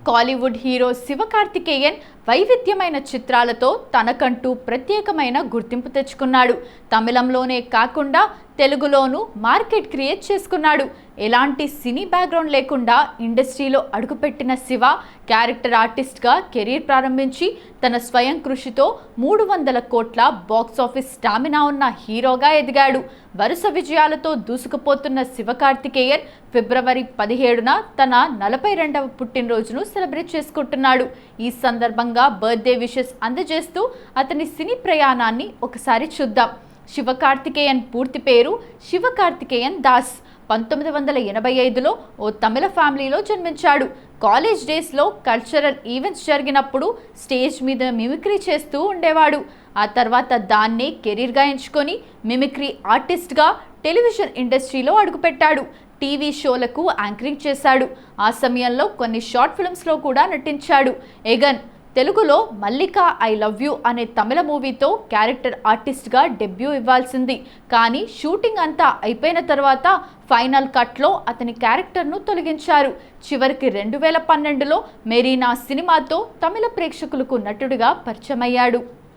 Kollywood hero Sivakarthikeyan వైవిధ్యమైన చిత్రాలతో తనకంటూ ప్రత్యేకమైన గుర్తింపు తెచ్చుకున్నాడు. తమిళంలోనే కాకుండా తెలుగులోనూ మార్కెట్ క్రియేట్ చేసుకున్నాడు. ఎలాంటి సినీ బ్యాక్గ్రౌండ్ లేకుండా ఇండస్ట్రీలో అడుగుపెట్టిన శివ క్యారెక్టర్ ఆర్టిస్ట్గా కెరీర్ ప్రారంభించి తన స్వయం కృషితో 300 కోట్ల బాక్సాఫీస్ స్టామినా ఉన్న హీరోగా ఎదిగాడు. వరుస విజయాలతో దూసుకుపోతున్న శివకార్తికేయన్ ఫిబ్రవరి 17న తన 42వ పుట్టినరోజును సెలబ్రేట్ చేసుకుంటున్నాడు. ఈ సందర్భంగా బర్త్డే విషెస్ అందజేస్తూ అతని సినీ ప్రయాణాన్ని ఒకసారి చూద్దాం. శివకార్తికేయన్ పూర్తి పేరు శివకార్తికేయన్ దాస్. 1985లో ఓ తమిళ ఫ్యామిలీలో జన్మించాడు. కాలేజ్ డేస్లో కల్చరల్ ఈవెంట్స్ జరిగినప్పుడు స్టేజ్ మీద మిమిక్రీ చేస్తూ ఉండేవాడు. ఆ తర్వాత దాన్నే కెరీర్గా ఎంచుకొని మిమిక్రీ ఆర్టిస్ట్గా టెలివిజన్ ఇండస్ట్రీలో అడుగుపెట్టాడు. టీవీ షోలకు యాంకరింగ్ చేశాడు. ఆ సమయంలో కొన్ని షార్ట్ ఫిల్మ్స్లో కూడా నటించాడు. ఎగన్ తెలుగులో మల్లిక ఐ లవ్ యూ అనే తమిళ మూవీతో క్యారెక్టర్ ఆర్టిస్ట్గా డెబ్యూ ఇవ్వాల్సింది. కానీ షూటింగ్ అంతా అయిపోయిన తర్వాత ఫైనల్ కట్లో అతని క్యారెక్టర్ను తొలగించారు. చివరికి 2012లో మెరీనా సినిమాతో తమిళ ప్రేక్షకులకు నటుడిగా పరిచయమయ్యాడు.